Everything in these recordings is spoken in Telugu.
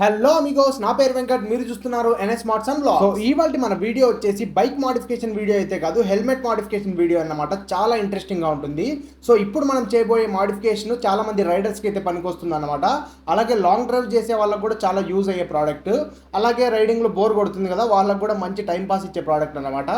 హలో అమిగోస్, నా పేరు వెంకట్. మీరు చూస్తున్నారు NS smarts and vlogs. So ఇవాల్టి మన వీడియో వచ్చేసి బైక్ మాడిఫికేషన్ వీడియో అయితే కాదు, హెల్మెట్ మాడిఫికేషన్ వీడియో అన్నమాట. చాలా ఇంట్రెస్టింగ్ గా ఉంటుంది. సో ఇప్పుడు మనం చేయబోయే మాడిఫికేషన్ చాలా మంది రైడర్స్ కి అయితే పనికొస్తుంది అన్నమాట. అలాగే లాంగ్ డ్రైవ్ చేసే వాళ్ళకి కూడా చాలా యూజ్ అయ్యే ప్రోడక్ట్. అలాగే రైడింగ్ లో బోర్ కొడుతుంది కదా, వాళ్ళకి కూడా మంచి టైం పాస్ ఇచ్చే ప్రోడక్ట్ అన్నమాట.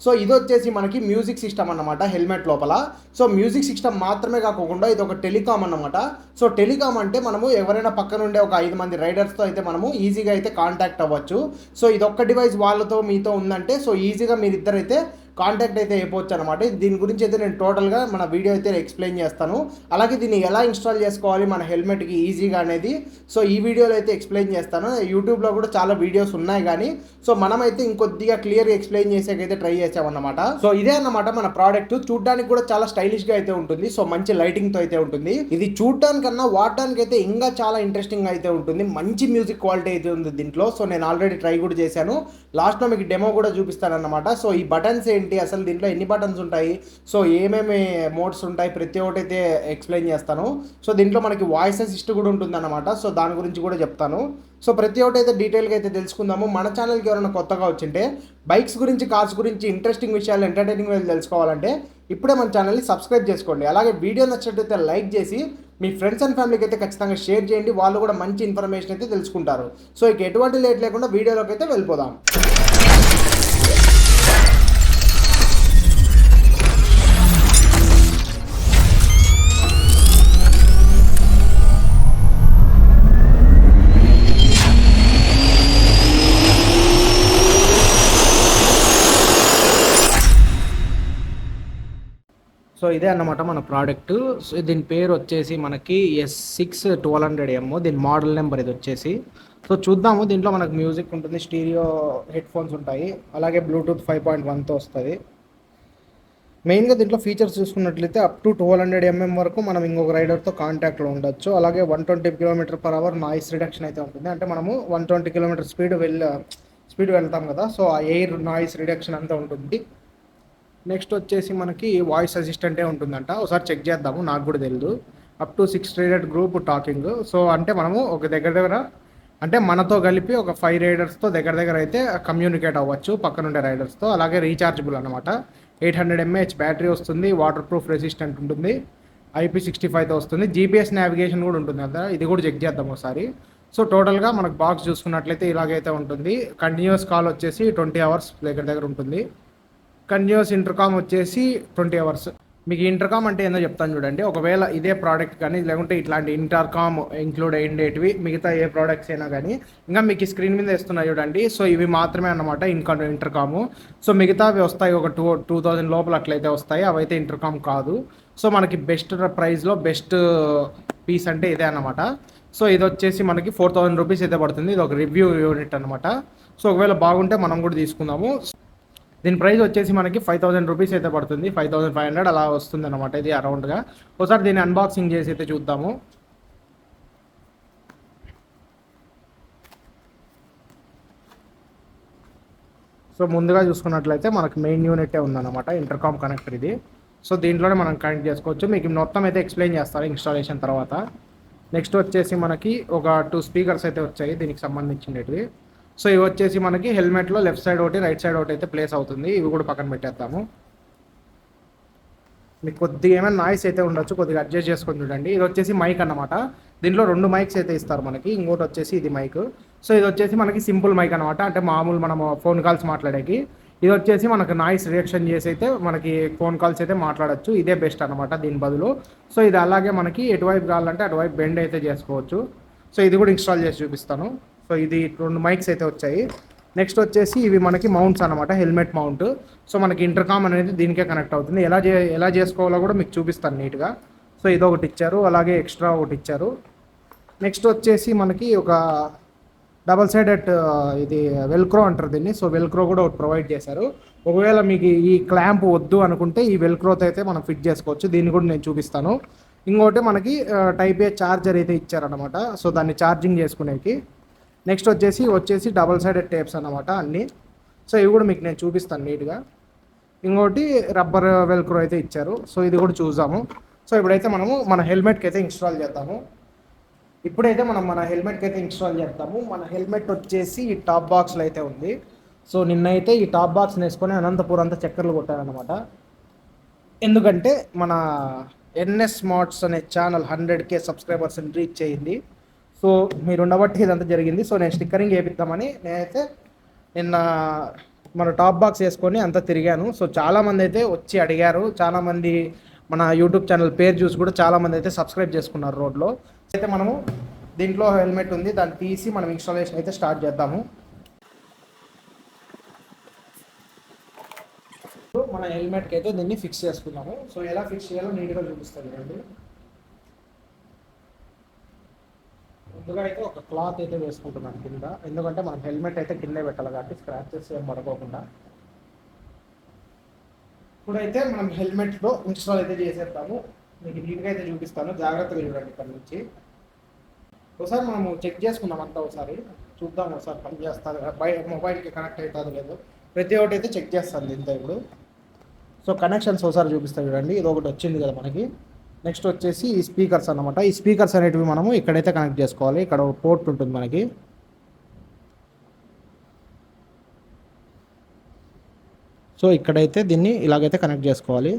సో ఇది వచ్చేసి మనకి మ్యూజిక్ సిస్టమ్ అన్నమాట హెల్మెట్ లోపల. సో మ్యూజిక్ సిస్టమ్ మాత్రమే కాకుండా ఇది ఒక టెలికామ్ అన్నమాట. సో టెలికామ్ అంటే మనము ఎవరైనా పక్కన ఉండే ఒక 5 మంది రైడర్స్తో అయితే మనము ఈజీగా అయితే కాంటాక్ట్ అవ్వచ్చు. సో ఇది ఒక్క డివైస్ వాళ్ళతో మీతో ఉందంటే సో ఈజీగా మీరిద్దరైతే కాంటాక్ట్ అయితే అయిపోవచ్చు అనమాట. దీని గురించి అయితే నేను టోటల్గా మన వీడియో అయితే ఎక్స్ప్లెయిన్ చేస్తాను. అలాగే దీన్ని ఎలా ఇన్స్టాల్ చేసుకోవాలి మన హెల్మెట్కి ఈజీగా అనేది సో ఈ వీడియోలో అయితే ఎక్స్ప్లెయిన్ చేస్తాను. యూట్యూబ్లో కూడా చాలా వీడియోస్ ఉన్నాయి, కానీ సో మనమైతే ఇంకొద్దిగా క్లియర్గా ఎక్స్ప్లెయిన్ చేసేకైతే ట్రై చేసామన్నమాట. సో ఇదే అన్నమాట మన ప్రోడక్ట్. చూడడానికి కూడా చాలా స్టైలిష్గా అయితే ఉంటుంది. సో మంచి లైటింగ్తో అయితే ఉంటుంది. ఇది చూడడానికన్నా వాడడానికి అయితే ఇంకా చాలా ఇంట్రెస్టింగ్ అయితే ఉంటుంది. మంచి మ్యూజిక్ క్వాలిటీ అయితే ఉంది దీంట్లో. సో నేను ఆల్రెడీ ట్రై కూడా చేశాను. లాస్ట్లో మీకు డెమో కూడా చూపిస్తాను అన్నమాట. సో ఈ బటన్స్ ఏంటి, అసలు దీంట్లో ఎన్ని బటన్స్ ఉంటాయి, సో ఏమేమి మోడ్స్ ఉంటాయి, ప్రతి ఒక్కటి అయితే ఎక్స్ప్లెయిన్ చేస్తాను. సో దీంట్లో మనకి వాయిస్ అసిస్ట్ కూడా ఉంటుంది అన్నమాట. సో దాని గురించి కూడా చెప్తాను. సో ప్రతి ఒక్కటి అయితే డీటెయిల్గా అయితే తెలుసుకుందాము. మన ఛానల్కి ఎవరైనా కొత్తగా వచ్చింటే బైక్స్ గురించి, కార్స్ గురించి ఇంట్రెస్టింగ్ విషయాలు, ఎంటర్టైనింగ్ వేలు తెలుసుకోవాలంటే ఇప్పుడే మన ఛానల్ని సబ్స్క్రైబ్ చేసుకోండి. అలాగే వీడియో నచ్చినట్లయితే లైక్ చేసి మీ ఫ్రెండ్స్ అండ్ ఫ్యామిలీకి అయితే ఖచ్చితంగా షేర్ చేయండి. వాళ్ళు కూడా మంచి ఇన్ఫర్మేషన్ అయితే తెలుసుకుంటారు. సో ఇక ఎటువంటి లేట్ లేకుండా వీడియోలోకి అయితే వెళ్ళిపోదాం. సో ఇదే అన్నమాట మన ప్రోడక్ట్. సో దీని పేరు వచ్చేసి మనకి S6 1200M. దీని మోడల్ నెంబర్ ఇది వచ్చేసి. సో చూద్దాము. దీంట్లో మనకు మ్యూజిక్ ఉంటుంది, స్టీరియో హెడ్ ఫోన్స్ ఉంటాయి, అలాగే బ్లూటూత్ 5.1తో వస్తుంది. మెయిన్గా దీంట్లో ఫీచర్స్ చూసుకున్నట్లయితే అప్ టు 1200mm వరకు మనం ఇంకొక రైడర్తో కాంటాక్ట్లో ఉండొచ్చు. అలాగే 120 km/h నాయిస్ రిడక్షన్ అయితే ఉంటుంది. అంటే మనము 120 km స్పీడ్ వెళ్తాం కదా, సో ఆ ఎయిర్ నాయిస్ రిడక్షన్ అంతా ఉంటుంది. నెక్స్ట్ వచ్చేసి మనకి వాయిస్ అసిస్టెంటే ఉంటుందంట. ఒకసారి చెక్ చేద్దాము, నాకు కూడా తెలియదు. Up to 6 rider group talking. So అంటే మనము ఒక దగ్గర అంటే మనతో కలిపి ఒక 5 రైడర్స్తో దగ్గర అయితే కమ్యూనికేట్ అవ్వచ్చు పక్కనుండే రైడర్స్తో. అలాగే రీఛార్జబుల్ అనమాట. 800 mAh బ్యాటరీ వస్తుంది. వాటర్ ప్రూఫ్ రెసిస్టెంట్ ఉంటుంది. IP65తో వస్తుంది. GPS నావిగేషన్ కూడా ఉంటుంది కదా, ఇది కూడా చెక్ చేద్దాం ఒకసారి. సో టోటల్గా మనకు బాక్స్ చూసుకున్నట్లయితే ఇలాగైతే ఉంటుంది. కంటిన్యూస్ కాల్ వచ్చేసి 20 hours దగ్గర ఉంటుంది. కంటిన్యూస్ ఇంటర్కామ్ వచ్చేసి 20 hours. మీకు ఇంటర్కామ్ అంటే ఏందో చెప్తాను చూడండి. ఒకవేళ ఇదే ప్రోడక్ట్ కానీ లేకుంటే ఇట్లాంటి ఇంటర్కామ్ ఇంక్లూడ్ అయ్యేటివి మిగతా ఏ ప్రోడక్ట్స్ అయినా కానీ ఇంకా మీకు స్క్రీన్ మీద ఇస్తున్నాయి చూడండి. సో ఇవి మాత్రమే అన్నమాట ఇంటర్కాము. సో మిగతావి వస్తాయి ఒక 2000 లోపల అట్లయితే వస్తాయి. అవైతే ఇంటర్కామ్ కాదు. సో మనకి బెస్ట్ ప్రైస్లో బెస్ట్ పీస్ అంటే ఇదే అన్నమాట. సో ఇది వచ్చేసి మనకి 4000 రూపీస్ అయితే పడుతుంది. ఇది ఒక రివ్యూ యూనిట్ అనమాట. సో ఒకవేళ బాగుంటే మనం కూడా తీసుకుందాము. దీని ప్రైస్ వచ్చేసి మనకి 5000 రూపీస్ అయితే పడుతుంది. 5500 అలా వస్తుంది అనమాట ఇది అరౌండ్గా. ఒకసారి దీన్ని అన్బాక్సింగ్ చేసి అయితే చూద్దాము. సో ముందుగా చూసుకున్నట్లయితే మనకు మెయిన్ యూనిటే ఉందన్నమాట, ఇంటర్కామ్ కనెక్టర్ ఇది. సో దీంట్లోనే మనం కనెక్ట్ చేసుకోవచ్చు. మీకు మొత్తం అయితే ఎక్స్ప్లెయిన్ చేస్తారు ఇన్స్టాలేషన్ తర్వాత. నెక్స్ట్ వచ్చేసి మనకి ఒక 2 స్పీకర్స్ అయితే వచ్చాయి దీనికి సంబంధించినవి. సో ఇవి వచ్చేసి మనకి హెల్మెట్లో లెఫ్ట్ సైడ్ ఒకటి, రైట్ సైడ్ ఒకటి అయితే ప్లేస్ అవుతుంది. ఇవి కూడా పక్కన పెట్టేద్దాము. మీకు కొద్దిగా ఏమైనా నాయిస్ అయితే ఉండొచ్చు, కొద్దిగా అడ్జస్ట్ చేసుకొని చూడండి. ఇది వచ్చేసి మైక్ అన్నమాట. దీంట్లో 2 మైక్స్ అయితే ఇస్తారు మనకి. ఇంకోటి వచ్చేసి ఇది మైక్. సో ఇది వచ్చేసి మనకి సింపుల్ మైక్ అనమాట, అంటే మామూలు మనము ఫోన్ కాల్స్ మాట్లాడేకి. ఇది వచ్చేసి మనకు నాయిస్ రిడక్షన్ చేసి అయితే మనకి ఫోన్ కాల్స్ అయితే మాట్లాడచ్చు. ఇదే బెస్ట్ అనమాట దీని బదులు. సో ఇది అలాగే మనకి ఎటువైపు కావాలంటే అటువైపు బెండ్ అయితే చేసుకోవచ్చు. సో ఇది కూడా ఇన్స్టాల్ చేసి చూపిస్తాను. సో ఇది 2 మైక్స్ అయితే వచ్చాయి. నెక్స్ట్ వచ్చేసి ఇవి మనకి మౌంట్స్ అనమాట, హెల్మెట్ మౌంట్. సో మనకి ఇంటర్కామ్ అనేది దీనికే కనెక్ట్ అవుతుంది. ఎలా చేసుకోవాలో కూడా మీకు చూపిస్తాను నీట్గా. సో ఇది ఒకటి ఇచ్చారు, అలాగే ఎక్స్ట్రా ఒకటి ఇచ్చారు. నెక్స్ట్ వచ్చేసి మనకి ఒక డబల్ సైడెడ్ ఇది వెల్క్రో అంటారు దీన్ని. సో వెల్క్రో కూడా ఒకటి ప్రొవైడ్ చేశారు. ఒకవేళ మీకు ఈ క్లాంప్ వద్దు అనుకుంటే ఈ వెల్క్రోతో అయితే మనం ఫిట్ చేసుకోవచ్చు. దీన్ని కూడా నేను చూపిస్తాను. ఇంకోటి మనకి టైప్ ఏ ఛార్జర్ అయితే ఇచ్చారనమాట. సో దాన్ని ఛార్జింగ్ చేసుకునేకి. నెక్స్ట్ వచ్చేసి డబల్ సైడెడ్ టేప్స్ అన్నమాట అన్నీ. సో ఇవి కూడా మీకు నేను చూపిస్తాను నీట్గా. ఇంకోటి రబ్బర్ వెల్క్రో అయితే ఇచ్చారు. సో ఇది కూడా చూద్దాము. సో ఇప్పుడైతే మనము మన హెల్మెట్కి అయితే ఇన్స్టాల్ చేద్దాము. ఇప్పుడైతే మనం మన హెల్మెట్కి అయితే ఇన్స్టాల్ చేద్దాము. మన హెల్మెట్ వచ్చేసి ఈ టాప్ బాక్స్లో అయితే ఉంది. సో నిన్నైతే ఈ టాప్ బాక్స్ వేసుకొని అనంతపూర్ అంతా చక్కర్లు కొట్టారనమాట. ఎందుకంటే మన ఎన్ఎస్ స్మార్ట్స్ అనే ఛానల్ 100K సబ్స్క్రైబర్స్ని రీచ్ అయ్యింది. సో మీరు ఉండబట్టి ఇదంతా జరిగింది. సో నేను స్టిక్కరింగ్ వేపిద్దామని నేనైతే నిన్న మన టాప్ బాక్స్ వేసుకొని అంతా తిరిగాను. సో చాలామంది అయితే వచ్చి అడిగారు. చాలామంది మన యూట్యూబ్ ఛానల్ పేరు చూసి కూడా చాలామంది అయితే సబ్స్క్రైబ్ చేసుకున్నారు రోడ్లో. అయితే మనము దీంట్లో హెల్మెట్ ఉంది, దాన్ని తీసి మనం ఇన్స్టాలేషన్ అయితే స్టార్ట్ చేద్దాము. మన హెల్మెట్కి అయితే దీన్ని ఫిక్స్ చేసుకున్నాము. సో ఎలా ఫిక్స్ చేయాలో నీట్గా చూపిస్తాను అండి. ముందుగా అయితే ఒక క్లాత్ అయితే వేసుకుంటున్నాను కింద, ఎందుకంటే మనం హెల్మెట్ అయితే కిందే పెట్టాలి కాబట్టి స్క్రాచెస్ ఏం పడుకోకుండా. ఇప్పుడైతే మనం హెల్మెట్లో ఇన్స్టాల్ అయితే చేసేద్దాము. మీకు నీట్గా అయితే చూపిస్తాను, జాగ్రత్తగా చూడండి ఇక్కడ నుంచి. ఒకసారి మనము చెక్ చేసుకుందాం అంతా, ఒకసారి చూద్దాం, ఒకసారి పని చేస్తారు మొబైల్కి కనెక్ట్ అవుతుందో లేదో. ప్రతి ఒక్కటి అయితే చెక్ చేస్తాను ఇంత ఇప్పుడు. సో కనెక్షన్స్ ఒకసారి చూపిస్తాను చూడండి. ఇది ఒకటి వచ్చింది కదా మనకి. నెక్స్ట్ వచ్చేసి ఈ స్పీకర్స్ అన్నమాట. ఈ స్పీకర్స్ అనేటివి మనము ఇక్కడైతే కనెక్ట్ చేసుకోవాలి. ఇక్కడ పోర్ట్ ఉంటుంది మనకి. సో ఇక్కడైతే దీన్ని ఇలాగైతే కనెక్ట్ చేసుకోవాలి.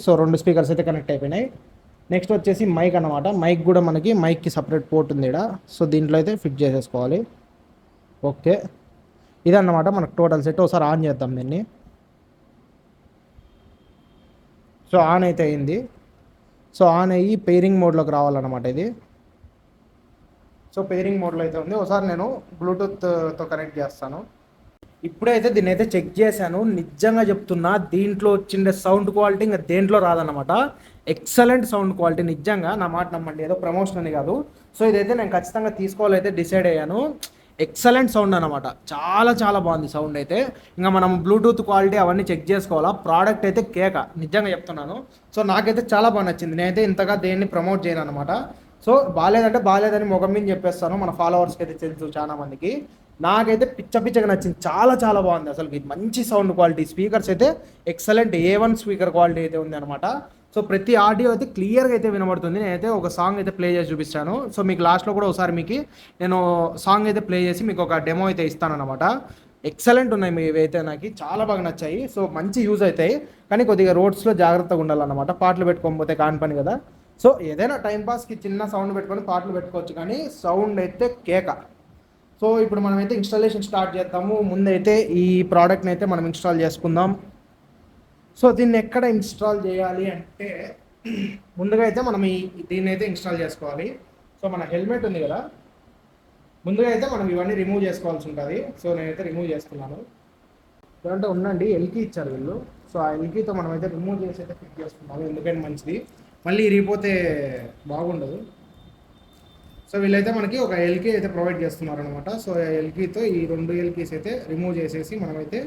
సో 2 స్పీకర్స్ అయితే కనెక్ట్ అయిపోయినాయి. నెక్స్ట్ వచ్చేసి మైక్ అన్నమాట. మైక్ కూడా మనకి మైక్కి సపరేట్ పోర్ట్ ఉంది ఇక్కడ. సో దీంట్లో అయితే ఫిట్ చేసేసుకోవాలి. ఓకే, ఇదన్నమాట మనకు టోటల్ సెట్. ఒకసారి ఆన్ చేద్దాం దీన్ని. సో ఆన్ అయితే అయింది. సో ఆన్ అయ్యి పెయిరింగ్ మోడ్లోకి రావాలన్నమాట ఇది. సో పెయిరింగ్ మోడ్లో అయితే ఉంది. ఒకసారి నేను బ్లూటూత్తో కనెక్ట్ చేస్తాను. ఇప్పుడైతే దీన్ని అయితే చెక్ చేశాను. నిజంగా చెప్తున్నా, దీంట్లో వచ్చిండే సౌండ్ క్వాలిటీ ఇంకా దేంట్లో రాదన్నమాట. ఎక్సలెంట్ సౌండ్ క్వాలిటీ, నిజంగా నా మాట నమ్మండి, ఏదో ప్రమోషన్ అని కాదు. సో ఇదైతే నేను ఖచ్చితంగా తీసుకోవాలైతే డిసైడ్ అయ్యాను. ఎక్సలెంట్ సౌండ్ అనమాట, చాలా చాలా బాగుంది సౌండ్ అయితే. ఇంకా మనం బ్లూటూత్ క్వాలిటీ అవన్నీ చెక్ చేసుకోవాలా. ప్రోడక్ట్ అయితే కేక, నిజంగా చెప్తున్నాను. సో నాకైతే చాలా బాగా నచ్చింది. నేనైతే ఇంతగా దేన్ని ప్రమోట్ చేయను అనమాట. సో బాగాలేదంటే బాగాలేదని ముఖం మీద చెప్పేస్తాను. మన ఫాలోవర్స్కి అయితే తెలుసు చాలా మందికి. నాకైతే పిచ్చగా నచ్చింది, చాలా చాలా బాగుంది అసలు. మంచి సౌండ్ క్వాలిటీ, స్పీకర్స్ అయితే ఎక్సలెంట్ A1 స్పీకర్ క్వాలిటీ అయితే ఉంది అనమాట. సో ప్రతి ఆడియో అయితే క్లియర్గా అయితే వినబడుతుంది. నేనైతే ఒక సాంగ్ అయితే ప్లే చేసి చూపిస్తాను. సో మీకు లాస్ట్లో కూడా ఒకసారి మీకు నేను సాంగ్ అయితే ప్లే చేసి మీకు ఒక డెమో అయితే ఇస్తానన్నమాట. ఎక్సలెంట్ ఉన్నాయి ఇవైతే, నాకు చాలా బాగా నచ్చాయి. సో మంచి యూజ్ అవుతాయి, కానీ కొద్దిగా రోడ్స్లో జాగ్రత్తగా ఉండాలన్నమాట. పాటలు పెట్టుకోకపోతే కాని పని కదా. సో ఏదైనా టైంపాస్కి చిన్న సౌండ్ పెట్టుకొని పాటలు పెట్టుకోవచ్చు, కానీ సౌండ్ అయితే కేక. సో ఇప్పుడు మనమైతే ఇన్స్టాలేషన్ స్టార్ట్ చేద్దాము. ముందైతే ఈ ప్రోడక్ట్ని అయితే మనం ఇన్స్టాల్ చేసుకుందాం. సో దీన్ని ఎక్కడ ఇన్స్టాల్ చేయాలి అంటే, ముందుగా అయితే మనం దీన్ని అయితే ఇన్స్టాల్ చేసుకోవాలి. సో మన హెల్మెట్ ఉంది కదా, ముందుగా అయితే మనం ఇవన్నీ రిమూవ్ చేసుకోవాల్సి ఉంటుంది. సో నేనైతే రిమూవ్ చేస్తున్నాను. ఎందుకంటే ఉండండి, ఎల్కీ ఇచ్చారు వీళ్ళు. సో ఆ ఎల్కీతో మనం అయితే రిమూవ్ చేసి అయితే ఫిట్ చేసుకున్నాము, ఎందుకంటే మంచిది. మళ్ళీ ఇరిగిపోతే బాగుండదు. సో వీళ్ళైతే మనకి ఒక ఎల్కీ అయితే ప్రొవైడ్ చేస్తున్నారు అనమాట. సో ఆ ఎల్కీతో ఈ 2 ఎల్కీస్ అయితే రిమూవ్ చేసేసి మనమైతే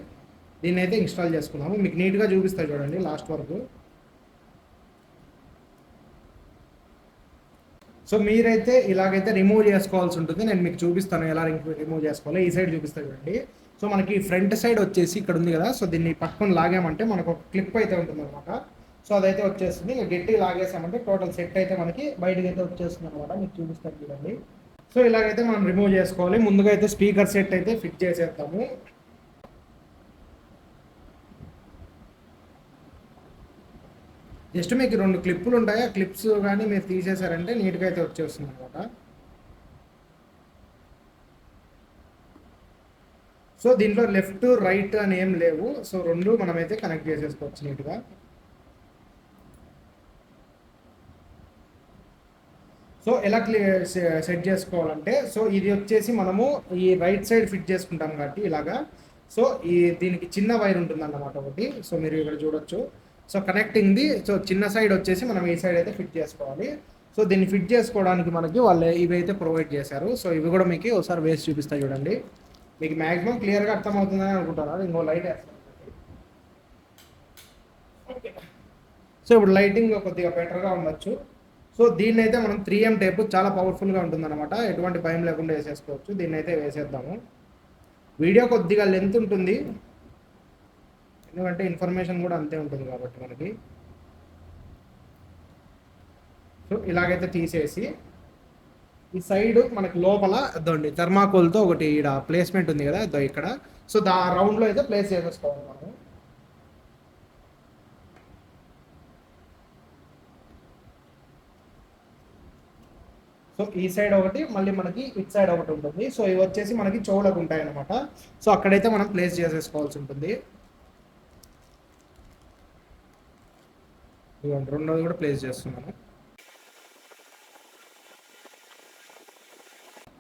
దీన్ని అయితే ఇన్స్టాల్ చేసుకున్నాము. మీకు నీట్గా చూపిస్తాయి చూడండి లాస్ట్ వరకు. సో మీరైతే ఇలాగైతే రిమూవ్ చేసుకోవాల్సి ఉంటుంది. నేను మీకు చూపిస్తాను ఎలా రిమూవ్ చేసుకోవాలి. ఈ సైడ్ చూపిస్తాను చూడండి. సో మనకి ఫ్రంట్ సైడ్ వచ్చేసి ఇక్కడ ఉంది కదా. సో దీన్ని పట్టుకొని లాగామంటే మనకు ఒక క్లిప్ అయితే ఉంటుంది అనమాట. సో అదైతే వచ్చేస్తుంది. ఇంకా గట్టిగా లాగేసామంటే టోటల్ సెట్ అయితే మనకి బయటకి అయితే వచ్చేస్తుంది అనమాట. మీకు చూపిస్తాను చూడండి. సో ఇలాగైతే మనం రిమూవ్ చేసుకోవాలి. ముందుగా అయితే స్పీకర్ సెట్ అయితే ఫిట్ చేసేద్దాము. జస్ట్ మీకు 2 క్లిప్పులు ఉంటాయి. ఆ క్లిప్స్ కానీ మీరు తీసేశారంటే నీట్గా అయితే వచ్చేస్తుంది అనమాట. సో దీంట్లో లెఫ్ట్ రైట్ అని ఏం లేవు. సో 2 మనమైతే కనెక్ట్ చేసేసుకోవచ్చు నీట్గా. సో ఎలా సెట్ చేసుకోవాలంటే, సో ఇది వచ్చేసి మనము ఈ రైట్ సైడ్ ఫిట్ చేసుకుంటాం కాబట్టి ఇలాగా. సో దీనికి చిన్న వైర్ ఉంటుంది అన్నమాట ఒకటి. సో మీరు ఇక్కడ చూడొచ్చు. సో కనెక్టింగ్ది. సో చిన్న సైడ్ వచ్చేసి మనం ఈ సైడ్ అయితే ఫిట్ చేసుకోవాలి. సో దీన్ని ఫిట్ చేసుకోవడానికి మనకి వాళ్ళు ఇవి అయితే ప్రొవైడ్ చేశారు. సో ఇవి కూడా మీకు ఒకసారి వేసి చూపిస్తాయి చూడండి. మీకు మ్యాక్సిమం క్లియర్గా అర్థమవుతుందని అనుకుంటున్నారు. ఇంకో లైట్ వేస్తాను. సో ఇప్పుడు లైటింగ్ కొద్దిగా బెటర్గా ఉండొచ్చు. సో దీన్ని అయితే మనం 3M టేప్ చాలా పవర్ఫుల్గా ఉంటుందన్నమాట. ఎటువంటి భయం లేకుండా వేసేసుకోవచ్చు. దీన్ని అయితే వేసేద్దాము. వీడియో కొద్దిగా లెంత్ ఉంటుంది, ఎందుకంటే ఇన్ఫర్మేషన్ కూడా అంతే ఉంటుంది కాబట్టి మనకి. సో ఇలాగైతే తీసేసి ఈ సైడ్ మనకి లోపల అదండి థర్మాకోల్తో ఒకటి ఇక్కడ ప్లేస్మెంట్ ఉంది కదా అదో ఇక్కడ. సో రౌండ్లో అయితే ప్లేస్ చేసేసుకోవాలి మనం. సో ఈ సైడ్ ఒకటి మళ్ళీ మనకి ఇట్ సైడ్ ఒకటి ఉంటుంది. సో ఇవి వచ్చేసి మనకి చెవులకు ఉంటాయి అనమాట. సో అక్కడైతే మనం ప్లేస్ చేసేసుకోవాల్సి ఉంటుంది. ఇవ్వండి రెండోది కూడా ప్లేస్ చేస్తున్నాను.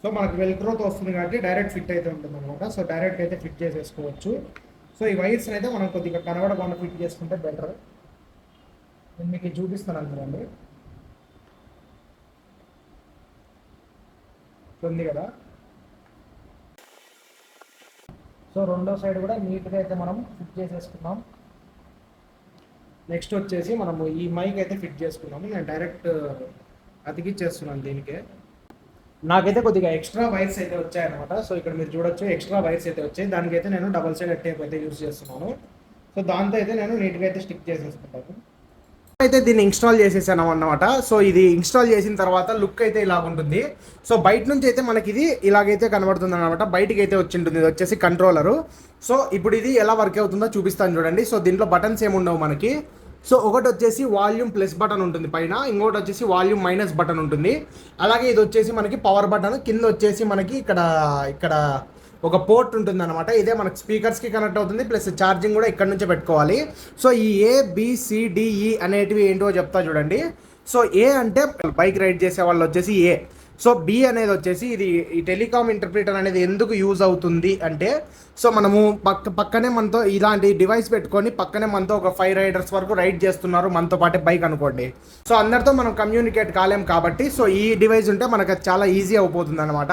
సో మనకు వెల్క్రోతో వస్తుంది కాబట్టి డైరెక్ట్ ఫిట్ అయితే ఉంటుంది అనమాట. సో డైరెక్ట్ అయితే ఫిట్ చేసేసుకోవచ్చు. సో ఈ వైర్స్ని అయితే మనం కొద్దిగా కనబడకుండా ఫిట్ చేసుకుంటే బెటర్. నేను మీకు చూపిస్తాను అందులోండి ఉంది కదా. సో రెండో సైడ్ కూడా నీట్గా అయితే మనం ఫిట్ చేసేసుకున్నాం. నెక్స్ట్ వచ్చేసి మనము ఈ మైక్ అయితే ఫిట్ చేసుకున్నాము. నేను డైరెక్ట్ అతికిచ్చేస్తున్నాను దీనికే. నాకైతే కొద్దిగా ఎక్స్ట్రా వైర్స్ అయితే వచ్చాయన్నమాట. సో ఇక్కడ మీరు చూడొచ్చు ఎక్స్ట్రా వైర్స్ అయితే వచ్చాయి. దానికైతే నేను డబల్ సైడ్ టేప్ అయితే యూజ్ చేస్తున్నాను. సో దాంతో అయితే నేను నీట్గా అయితే స్టిక్ చేసేసుకుంటాను. అయితే దీన్ని ఇన్స్టాల్ చేసేసాను అన్నమాట. సో ఇది ఇన్స్టాల్ చేసిన తర్వాత లుక్ అయితే ఇలా ఉంటుంది. సో బయట నుంచి అయితే మనకి ఇది ఇలాగైతే కనబడుతుంది అనమాట. బయటికి అయితే వచ్చింటుంది. ఇది వచ్చేసి కంట్రోలరు. సో ఇప్పుడు ఇది ఎలా వర్క్ అవుతుందో చూపిస్తాను చూడండి. సో దీంట్లో బటన్స్ ఏమి ఉండవు మనకి. సో ఒకటి వచ్చేసి వాల్యూమ్ ప్లస్ బటన్ ఉంటుంది పైన, ఇంకోటి వచ్చేసి వాల్యూమ్ మైనస్ బటన్ ఉంటుంది. అలాగే ఇది వచ్చేసి మనకి పవర్ బటన్, కింద వచ్చేసి మనకి ఇక్కడ ఒక పోర్ట్ ఉంటుంది అనమాట. ఇదే మనకి స్పీకర్స్కి కనెక్ట్ అవుతుంది, ప్లస్ ఛార్జింగ్ కూడా ఇక్కడ నుంచే పెట్టుకోవాలి. సో ఈ ABCDE అనేటివి ఏంటో చెప్తా చూడండి. సో ఏ అంటే బైక్ రైడ్ చేసే వాళ్ళు వచ్చేసి ఏ. సో బి అనేది వచ్చేసి ఇది ఈ టెలికామ్ ఇంటర్ప్రిటర్ అనేది ఎందుకు యూజ్ అవుతుంది అంటే, సో మనము పక్కనే మనతో ఇలాంటి డివైస్ పెట్టుకొని పక్కనే మనతో ఒక 5 రైడర్స్ వరకు రైడ్ చేస్తున్నారు మనతో పాటే బైక్ అనుకోండి. సో అందరితో మనం కమ్యూనికేట్ కాలేం కాబట్టి సో ఈ డివైస్ ఉంటే మనకు చాలా ఈజీ అయిపోతుంది అనమాట.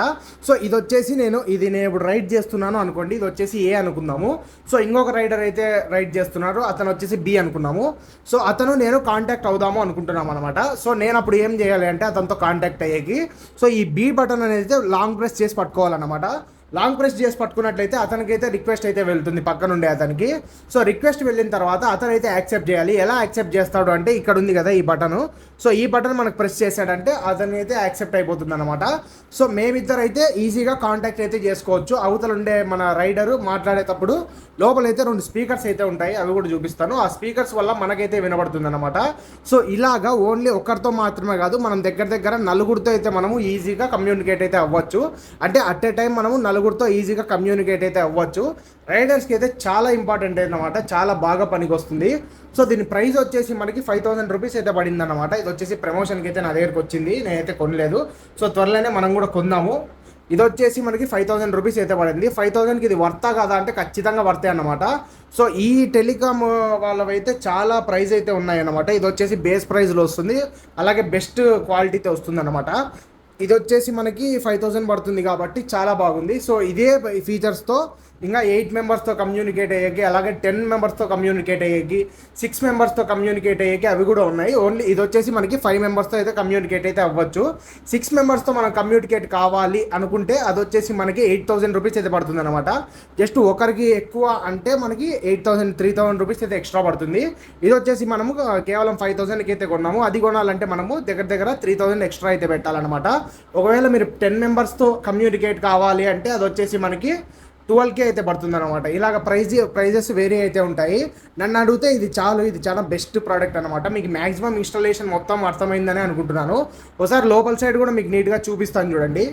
సో ఇది వచ్చేసి నేను ఇప్పుడు రైడ్ చేస్తున్నాను అనుకోండి, ఇది వచ్చేసి ఏ అనుకుందాము. సో ఇంకొక రైడర్ అయితే రైడ్ చేస్తున్నారు, అతను వచ్చేసి బి అనుకున్నాము. సో నేను కాంటాక్ట్ అవుదాము అనుకుంటున్నాము అనమాట. సో నేను అప్పుడు ఏం చేయాలి అంటే అతనితో కాంటాక్ట్ అయ్యేకి సో ఈ బి బటన్ అనేది లాంగ్ ప్రెస్ చేసి పట్టుకోవాలన్నమాట. లాంగ్ ప్రెస్ చేసి పట్టుకున్నట్లయితే అతనికైతే రిక్వెస్ట్ అయితే వెళ్తుంది పక్క నుండి అతనికి. సో రిక్వెస్ట్ వెళ్ళిన తర్వాత అతనైతే యాక్సెప్ట్ చేయాలి. ఎలా యాక్సెప్ట్ చేస్తాడు అంటే ఇక్కడ ఉంది కదా ఈ బటన్. సో ఈ బటన్ మనకు ప్రెస్ చేశాడంటే అతని అయితే యాక్సెప్ట్ అయిపోతుంది అనమాట. సో మేమిద్దరైతే ఈజీగా కాంటాక్ట్ అయితే చేసుకోవచ్చు. అవతల ఉండే మన రైడరు మాట్లాడేటప్పుడు లోపలైతే 2 స్పీకర్స్ అయితే ఉంటాయి, అవి కూడా చూపిస్తాను. ఆ స్పీకర్స్ వల్ల మనకైతే వినబడుతుంది అనమాట. సో ఇలాగా ఓన్లీ ఒక్కరితో మాత్రమే కాదు, మనం దగ్గర నలుగురితో అయితే మనము ఈజీగా కమ్యూనికేట్ అయితే అవ్వచ్చు. అంటే అట్ ఏ టైం మనము నలుగురితో ఈజీగా కమ్యూనికేట్ అయితే అవ్వచ్చు. రైడర్స్కి అయితే చాలా ఇంపార్టెంట్ అన్నమాట, చాలా బాగా పనికి వస్తుంది. సో దీని ప్రైస్ వచ్చేసి మనకి 5000 రూపీస్ అయితే పడింది అనమాట. ఇది వచ్చేసి ప్రమోషన్కి అయితే నా దగ్గరకు వచ్చింది, నేనైతే కొనలేదు. సో త్వరలోనే మనం కూడా కొందాము. ఇది వచ్చేసి మనకి 5000 రూపీస్ అయితే పడింది. 5000కి ఇది వర్తా కాదా అంటే ఖచ్చితంగా వర్తే అన్నమాట. సో ఈ టెలికామ్ వాళ్ళవైతే చాలా ప్రైస్ అయితే ఉన్నాయన్నమాట. ఇది వచ్చేసి బేస్ ప్రైస్లో వస్తుంది, అలాగే బెస్ట్ క్వాలిటీతో వస్తుంది అనమాట. ఇది వచ్చేసి మనకి 5000 పడుతుంది కాబట్టి చాలా బాగుంది. సో ఇదే ఫీచర్స్తో ఇంకా 8 మెంబర్స్తో కమ్యూనికేట్ అయ్యేకి, అలాగే 10 మెంబర్స్తో కమ్యూనికేట్ అయ్యేకి, 6 మెంబర్స్తో కమ్యూనికేట్ అయ్యేకి అవి కూడా ఉన్నాయి. ఓన్లీ ఇది వచ్చేసి మనకి 5 మెంబర్స్తో అయితే కమ్యూనికేట్ అయితే అవ్వచ్చు. 6 మెంబర్స్తో మనం కమ్యూనికేట్ కావాలి అనుకుంటే అది వచ్చేసి మనకి 8000 రూపీస్ అయితే పడుతుంది అనమాట. జస్ట్ ఒకరికి ఎక్కువ అంటే మనకి 3000 రూపీస్ అయితే ఎక్స్ట్రా పడుతుంది. ఇది వచ్చేసి మనము కేవలం 5000కి అయితే కొన్నాము. అది కొనాలంటే మనము దగ్గర 3000 ఎక్స్ట్రా అయితే పెట్టాలన్నమాట. ఒకవేళ మీరు 10 మెంబర్స్తో కమ్యూనికేట్ కావాలి అంటే అది వచ్చేసి మనకి 12K అయితే పడుతుంది అనమాట. ఇలాగ ప్రైజెస్ వేరీ అయితే ఉంటాయి. నన్ను అడిగితే ఇది చాలా బెస్ట్ ప్రోడక్ట్ అనమాట. మీకు మ్యాక్సిమం ఇన్స్టాలేషన్ మొత్తం అర్థమైందని అనుకుంటున్నాను. ఒకసారి లోపల సైడ్ కూడా మీకు నీట్గా చూపిస్తాను చూడండి.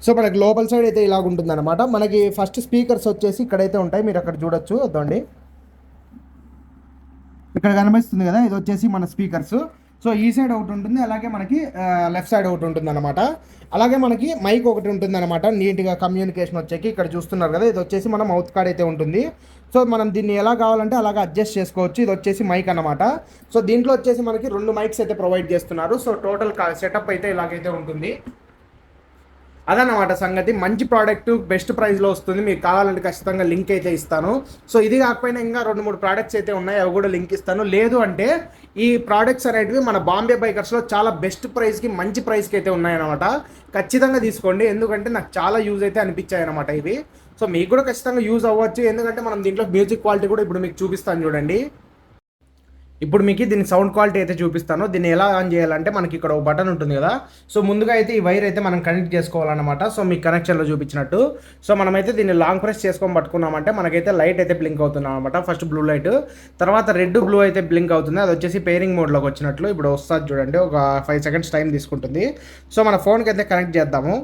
సో మనకి లోపల సైడ్ అయితే ఇలాగ ఉంటుంది అనమాట. మనకి ఫస్ట్ స్పీకర్స్ వచ్చేసి ఇక్కడైతే ఉంటాయి, మీరు అక్కడ చూడొచ్చు. అదండి ఇక్కడ కనిపిస్తుంది కదా, ఇది వచ్చేసి మన స్పీకర్స్. సో ఈ సైడ్ ఒకటి ఉంటుంది, అలాగే మనకి లెఫ్ట్ సైడ్ ఒకటి ఉంటుంది అనమాట. అలాగే మనకి మైక్ ఒకటి ఉంటుంది అనమాట, నీట్గా కమ్యూనికేషన్ వచ్చేకి. ఇక్కడ చూస్తున్నారు కదా, ఇది వచ్చేసి మన మౌత్ కార్డ్ అయితే ఉంటుంది. సో మనం దీన్ని ఎలా కావాలంటే అలాగే అడ్జస్ట్ చేసుకోవచ్చు. ఇది వచ్చేసి మైక్ అనమాట. సో దీంట్లో వచ్చేసి మనకి 2 మైక్స్ అయితే ప్రొవైడ్ చేస్తున్నారు. సో టోటల్ సెటప్ అయితే ఇలాగైతే ఉంటుంది. అదన్నమాట సంగతి. మంచి ప్రోడక్ట్, బెస్ట్ ప్రైస్లో వస్తుంది. మీకు కావాలంటే ఖచ్చితంగా లింక్ అయితే ఇస్తాను. సో ఇది కాకపోయినా ఇంకా 2-3 ప్రోడక్ట్స్ అయితే ఉన్నాయి, అవి కూడా లింక్ ఇస్తాను. లేదు అంటే ఈ ప్రోడక్ట్స్ అనేటివి మన బాంబే బైకర్స్లో చాలా బెస్ట్ ప్రైస్కి, మంచి ప్రైస్కి అయితే ఉన్నాయన్నమాట. ఖచ్చితంగా తీసుకోండి, ఎందుకంటే నాకు చాలా యూజ్ అయితే అనిపించాయి అనమాట ఇవి. సో మీకు కూడా ఖచ్చితంగా యూజ్ అవ్వచ్చు, ఎందుకంటే మనం దీంట్లో మ్యూజిక్ క్వాలిటీ కూడా ఇప్పుడు మీకు చూపిస్తాను చూడండి. ఇప్పుడు మీకు దీని సౌండ్ క్వాలిటీ అయితే చూపిస్తాను. దీన్ని ఎలా ఆన్ చేయాలంటే మనకి ఇక్కడ ఒక బటన్ ఉంటుంది కదా. సో ముందుగా అయితే ఈ వైర్ అయితే మనం కనెక్ట్ చేసుకోవాలన్నమాట. సో మీకు కనెక్షన్లో చూపించినట్టు. సో మనమైతే దీన్ని లాంగ్ ప్రెస్ చేసుకొని పట్టుకున్నామంటే మనకైతే లైట్ అయితే బ్లింక్ అవుతుంది అనమాట. ఫస్ట్ బ్లూ లైట్, తర్వాత రెడ్ బ్లూ అయితే బ్లింక్ అవుతుంది. అది వచ్చేసి పేరింగ్ మోడ్లోకి వచ్చినట్లు ఇప్పుడు వస్తుంది చూడండి. ఒక 5 సెకండ్స్ టైం తీసుకుంటుంది. సో మన ఫోన్కి అయితే కనెక్ట్ చేద్దాము.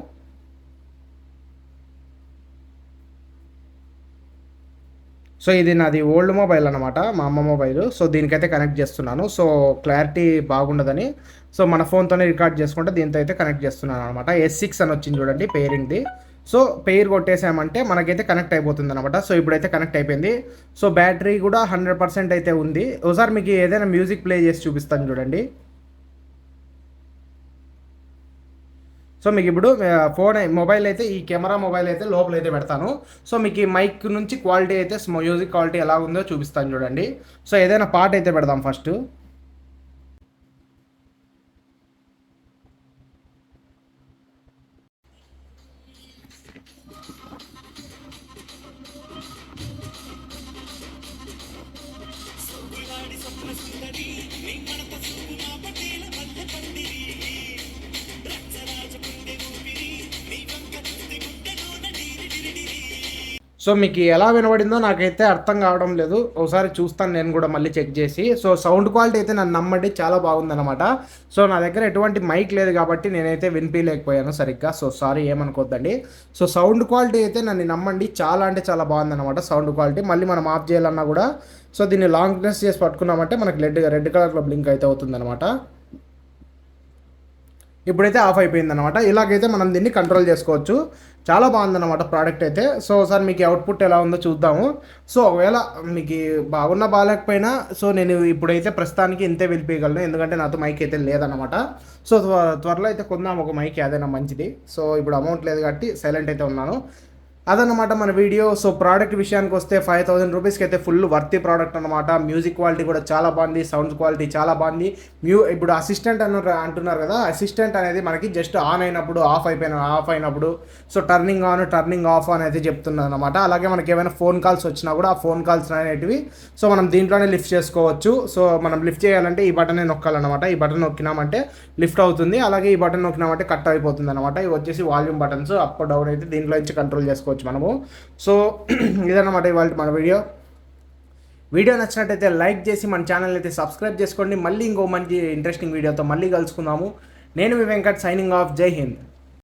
సో ఇది నాది ఓల్డ్ మొబైల్ అనమాట, మా అమ్మ మొబైల్. సో దీనికైతే కనెక్ట్ చేస్తున్నాను. సో క్లారిటీ బాగుండదని సో మన ఫోన్తోనే రికార్డ్ చేసుకుంటే దీంతో అయితే కనెక్ట్ చేస్తున్నాను అనమాట. S6 అని వచ్చింది చూడండి పెయిరింగ్ది. సో పెయిర్ కొట్టేసామంటే మనకైతే కనెక్ట్ అయిపోతుంది అనమాట. సో ఇప్పుడైతే కనెక్ట్ అయిపోయింది. సో బ్యాటరీ కూడా 100% అయితే ఉంది. ఒకసారి మీకు ఏదైనా మ్యూజిక్ ప్లే చేసి చూపిస్తాను చూడండి. సో మీకు ఇప్పుడు మొబైల్ అయితే ఈ కెమెరా మొబైల్ అయితే లోపల అయితే పెడతాను. సో మీకు ఈ మైక్ నుంచి క్వాలిటీ అయితే మ్యూజిక్ క్వాలిటీ ఎలా ఉందో చూపిస్తాను చూడండి. సో ఏదైనా పాట అయితే పెడదాం ఫస్ట్. సో మీకు ఎలా వినబడిందో నాకైతే అర్థం కావడం లేదు. ఒకసారి చూస్తాను నేను కూడా మళ్ళీ చెక్ చేసి. సో సౌండ్ క్వాలిటీ అయితే నన్ను నమ్మండి చాలా బాగుందన్నమాట. సో నా దగ్గర ఎటువంటి మైక్ లేదు కాబట్టి నేనైతే వినిపించలేకపోయాను సరిగ్గా. సో సారీ, ఏమనుకోద్దండి. సో సౌండ్ క్వాలిటీ అయితే నన్ను నమ్మండి చాలా అంటే చాలా బాగుందన్నమాట సౌండ్ క్వాలిటీ. మళ్ళీ మనం ఆఫ్ చేయాలన్నా కూడా సో దీన్ని లాంగ్ ప్రెస్ చేసి పట్టుకున్నామంటే మనకి రెడ్ కలర్లో బ్లింక్ అయితే అవుతుందన్నమాట. ఇప్పుడైతే ఆఫ్ అయిపోయింది అనమాట. ఇలాగైతే మనం దీన్ని కంట్రోల్ చేసుకోవచ్చు. చాలా బాగుందన్నమాట ప్రోడక్ట్ అయితే. సో ఒకసారి మీకు అవుట్పుట్ ఎలా ఉందో చూద్దాము. సో ఒకవేళ మీకు బాగున్నా బాగాలేకపోయినా సో నేను ఇప్పుడైతే ప్రస్తుతానికి ఇంతే వెళ్ళిపోయగలను, ఎందుకంటే నాతో మైక్ అయితే లేదన్నమాట. సో త్వరలో అయితే కొందాం ఒక మైక్ ఏదైనా మంచిది. సో ఇప్పుడు అమౌంట్ లేదు కాబట్టి సైలెంట్ అయితే ఉన్నాను. అదన్నమాట మన వీడియో. సో ప్రోడక్ట్ విషయానికి వస్తే 5000 రూపీస్కి అయితే ఫుల్ వర్తి ప్రోడక్ట్ అనమాట. మ్యూజిక్ క్వాలిటీ కూడా చాలా బాగుంది, సౌండ్ క్వాలిటీ చాలా బాగుంది. ఇప్పుడు అసిస్టెంట్ అంటున్నారు కదా, అసిస్టెంట్ అనేది మనకి జస్ట్ ఆన్ అయినప్పుడు ఆఫ్ అయినప్పుడు so turning on turning of అని అయితే చెప్తున్నది అనమాట. అలాగే మనకి ఏమైనా ఫోన్ కాల్స్ వచ్చినా కూడా ఆ ఫోన్ కాల్స్ అనేటివి సో మనం దీంట్లోనే లిఫ్ట్ చేసుకోవచ్చు. సో మనం లిఫ్ట్ చేయాలంటే ఈ బటన్ నొక్కాలన్నమాట. ఈ బటన్ నొక్కినామంటే లిఫ్ట్ అవుతుంది, అలాగే ఈ బటన్ నొక్కినామంటే కట్ అయిపోతుంది అనమాట. ఇవి వచ్చేసి వాల్యూమ్ బటన్స్, అప్ డౌన్ అయితే దీంట్లో నుంచి కంట్రోల్ చేసుకోవచ్చు మనము. సో ఇదన్నమాట ఇవాళ మన వీడియో నచ్చినట్టయితే లైక్ చేసి మన ఛానల్ అయితే సబ్స్క్రైబ్ చేసుకోండి. మళ్ళీ ఇంకో మంచి ఇంట్రెస్టింగ్ వీడియోతో మళ్ళీ కలుసుకుందాము. నేను మీ వెంకట్, సైనింగ్ ఆఫ్. జై హింద్.